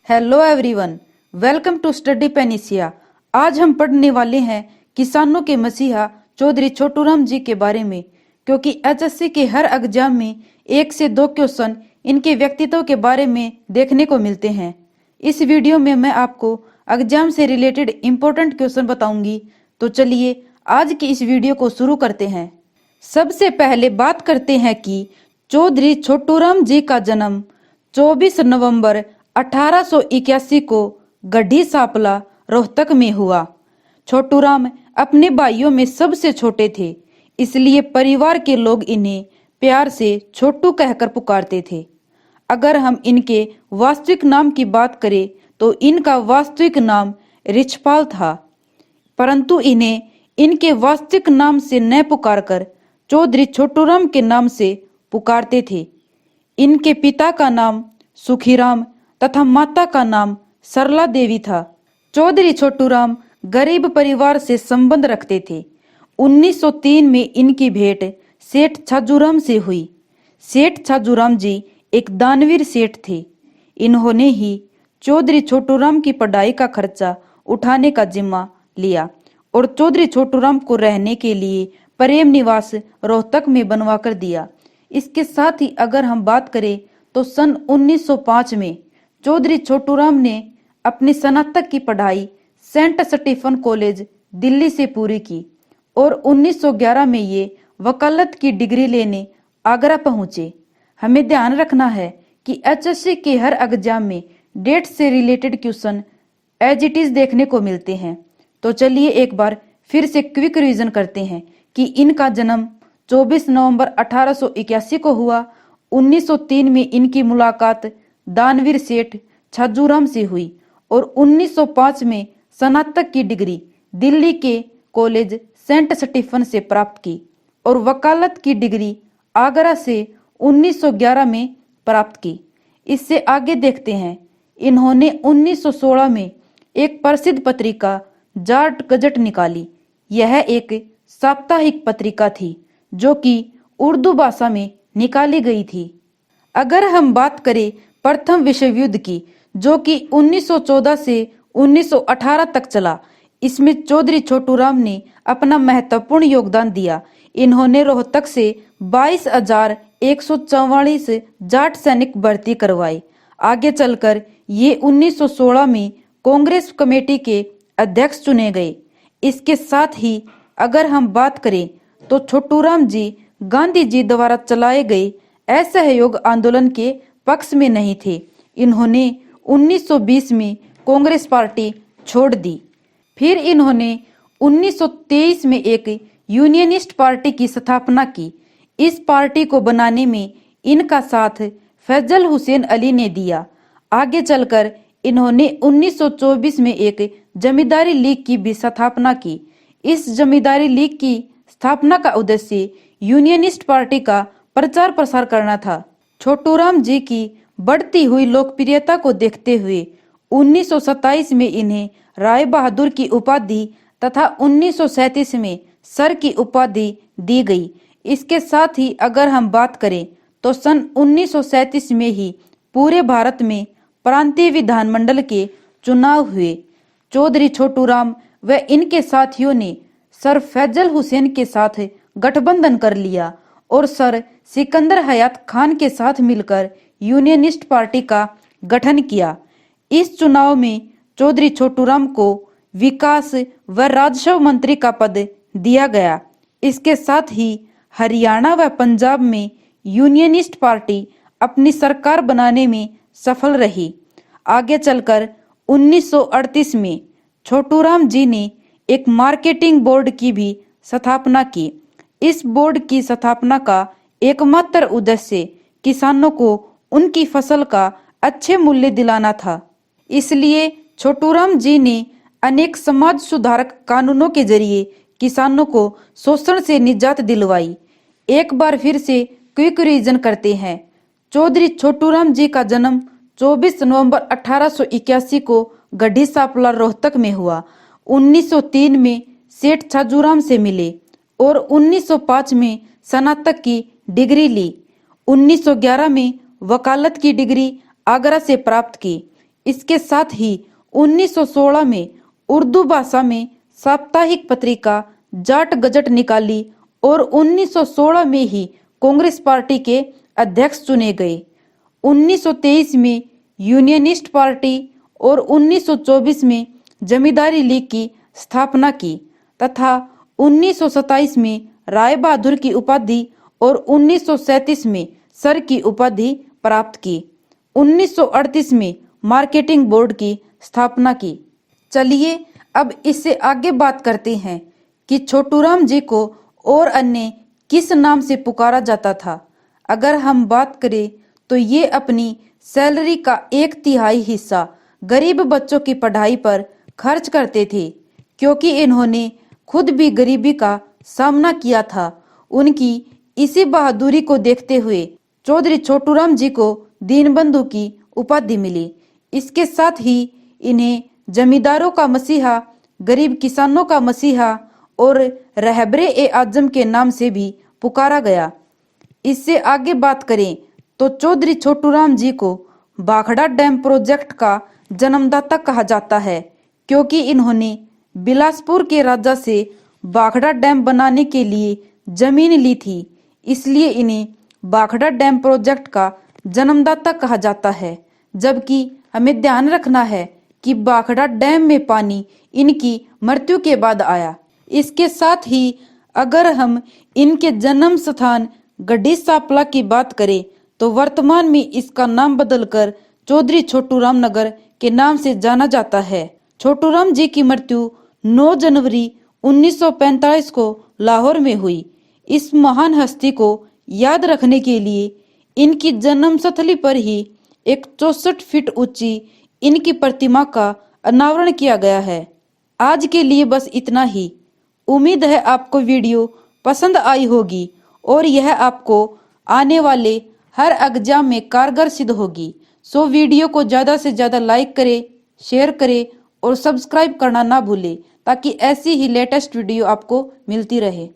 Hello everyone, welcome to study Panacea. आज हम पढ़ने वाले हैं किसानों के मसीहा चौधरी छोटूराम जी के बारे में, क्योंकि एचएससी के हर एग्जाम में 1 से 2 क्वेश्चन इनके व्यक्तित्व के बारे में देखने को मिलते हैं। इस वीडियो में मैं आपको एग्जाम से रिलेटेड इंपॉर्टेंट क्वेश्चन बताऊंगी। तो चलिए आज की इस वीडियो को शुरू करते हैं। सबसे पहले बात करते हैं कि चौधरी छोटूराम जी का जन्म 24 नवंबर 1881 को गढ़ी सापला रोहतक में हुआ। छोटूराम अपने भाइयों में सबसे छोटे थे, इसलिए परिवार के लोग इन्हें प्यार से छोटू कहकर पुकारते थे। अगर हम इनके वास्तविक नाम की बात करें तो इनका वास्तविक नाम रिछपाल था, परंतु इन्हें इनके वास्तविक नाम से न पुकारकर चौधरी छोटूराम के नाम से पुकारते थे। इनके पिता का नाम सुखीराम तथा माता का नाम सरला देवी था। चौधरी छोटूराम गरीब परिवार से संबंध रखते थे। 1903 में इनकी भेंट सेठ छाजूराम से हुई। सेठ छाजूराम जी एक दानवीर सेठ थे। इन्होंने ही चौधरी छोटूराम की पढ़ाई का खर्चा उठाने का जिम्मा लिया और चौधरी छोटूराम को रहने के लिए प्रेम निवास रोहतक में बनवा कर दिया। इसके साथ ही अगर हम बात करें तो सन 1905 में चौधरी छोटूराम ने अपनी स्नातक की पढ़ाई सेंट स्टीफन कॉलेज दिल्ली से पूरी की और 1911 में ये वकालत की डिग्री लेने आगरा पहुंचे। हमें ध्यान रखना है कि एचएससी के हर एग्जाम में डेट से related question as it is देखने को मिलते हैं। तो चलिए एक बार फिर से क्विक रिवीजन करते हैं कि इनका जन्म 24 नवंबर 1881 को हुआ। 1903 में इनकी मुलाकात दानवीर सेठ छाजूराम से हुई और 1905 में स्नातक की डिग्री दिल्ली के कॉलेज सेंट स्टीफन से प्राप्त की और वकालत की डिग्री आगरा से 1911 में प्राप्त की। इससे आगे देखते हैं, इन्होंने 1916 में एक प्रसिद्ध पत्रिका जाट गजट निकाली। यह एक साप्ताहिक पत्रिका थी जो कि उर्दू भाषा में निकाली गई थी। अगर हम बात करें प्रथम विश्व युद्ध की, जो कि 1914 से 1918 तक चला, इसमें चौधरी छोटूराम ने अपना महत्वपूर्ण योगदान दिया। इन्होंने रोहतक से 22,144 जाट सैनिक भर्ती करवाए। आगे चलकर ये 1916 में कांग्रेस कमेटी के अध्यक्ष चुने गए। इसके साथ ही अगर हम बात करें तो छोटूराम जी गांधी जी द्वारा चलाए गए असहयोग आंदोलन के पक्ष में नहीं थे। इन्होंने 1920 में कांग्रेस पार्टी छोड़ दी। फिर इन्होंने 1923 में एक यूनियनिस्ट पार्टी की स्थापना की। इस पार्टी को बनाने में इनका साथ फैजल हुसैन अली ने दिया। आगे चलकर इन्होंने 1924 में एक जमींदारी लीग की भी स्थापना की। इस जमींदारी लीग की स्थापना का उद्देश्य यूनियनिस्ट पार्टी का प्रचार प्रसार करना था। छोटूराम जी की बढ़ती हुई लोकप्रियता को देखते हुए 1927 में इन्हें राय बहादुर की उपाधि तथा 1937 में सर की उपाधि दी गई। इसके साथ ही अगर हम बात करें तो सन 1937 में ही पूरे भारत में प्रांतीय विधानमंडल के चुनाव हुए। चौधरी छोटूराम व इनके साथियों ने सर फैजल हुसैन के साथ गठबंधन कर लिया और सर सिकंदर हयात खान के साथ मिलकर यूनियनिस्ट पार्टी का गठन किया। इस चुनाव में चौधरी छोटूराम को विकास व राजस्व मंत्री का पद दिया गया। इसके साथ ही हरियाणा व पंजाब में यूनियनिस्ट पार्टी अपनी सरकार बनाने में सफल रही। आगे चलकर 1938 में छोटूराम जी ने एक मार्केटिंग बोर्ड की भी स्थापना की। इस बोर्ड की स्थापना का एकमात्र उद्देश्य किसानों को उनकी फसल का अच्छे मूल्य दिलाना था। इसलिए छोटूराम जी ने अनेक समाज सुधारक कानूनों के जरिए किसानों को शोषण से निजात दिलवाई। एक बार फिर से क्विक रिवीजन करते हैं। चौधरी छोटूराम जी का जन्म 24 नवंबर 1881 को गढ़ी सापला रोहतक में हुआ। 1903 में सेठ छाजूराम से मिले और 1905 में स्नातक की डिग्री ली। 1911 में वकालत की डिग्री आगरा से प्राप्त की। इसके साथ ही 1916 में उर्दू भाषा में साप्ताहिक पत्रिका जाट गजट निकाली और 1916 में ही कांग्रेस पार्टी के अध्यक्ष चुने गए। 1923 में यूनियनिस्ट पार्टी और 1924 में जमींदारी लीग की स्थापना की तथा 1927 में राय बहादुर की उपाधि और 1937 में सर की उपाधि प्राप्त की। 1938 में मार्केटिंग बोर्ड की स्थापना की। चलिए अब इससे आगे बात करते हैं कि छोटूराम जी को और अन्य किस नाम से पुकारा जाता था। अगर हम बात करें तो ये अपनी सैलरी का 1/3 हिस्सा गरीब बच्चों की पढ़ाई पर खर्च करते थे, क्योंकि इन्होंने खुद भी गरीबी का सामना किया था। उनकी इसी बहादुरी को देखते हुए चौधरी छोटूराम जी को दीनबंधु की उपाधि मिली। इसके साथ ही इन्हें जमींदारों का मसीहा, गरीब किसानों का मसीहा और रहबरे-ए-आजम के नाम से भी पुकारा गया। इससे आगे बात करें तो चौधरी छोटूराम जी को भाखड़ा डैम प्रोजेक्ट का जन्मदाता कहा जाता है, क्योंकि इन्होंने बिलासपुर के राजा से भाखड़ा डैम बनाने के लिए जमीन ली थी, इसलिए इन्हें भाखड़ा डैम प्रोजेक्ट का जन्मदाता कहा जाता है। जबकि हमें ध्यान रखना है कि भाखड़ा डैम में पानी इनकी मृत्यु के बाद आया। इसके साथ ही अगर हम इनके जन्म स्थान गढ़ी सांपला की बात करें तो वर्तमान में इसका नाम बदलकर चौधरी छोटूराम नगर के नाम से जाना जाता है। छोटूराम जी की मृत्यु 9 जनवरी 1945 को लाहौर में हुई। इस महान हस्ती को याद रखने के लिए इनकी जन्मस्थली पर ही एक 64 फीट ऊंची इनकी प्रतिमा का अनावरण किया गया है। आज के लिए बस इतना ही। उम्मीद है आपको वीडियो पसंद आई होगी और यह आपको आने वाले हर एग्जाम में कारगर सिद्ध होगी। सो वीडियो को ज़्यादा से ज़्यादा लाइक करें, शेयर करें और सब्सक्राइब करना ना भूलें, ताकि ऐसी ही लेटेस्ट वीडियो आपको मिलती रहे।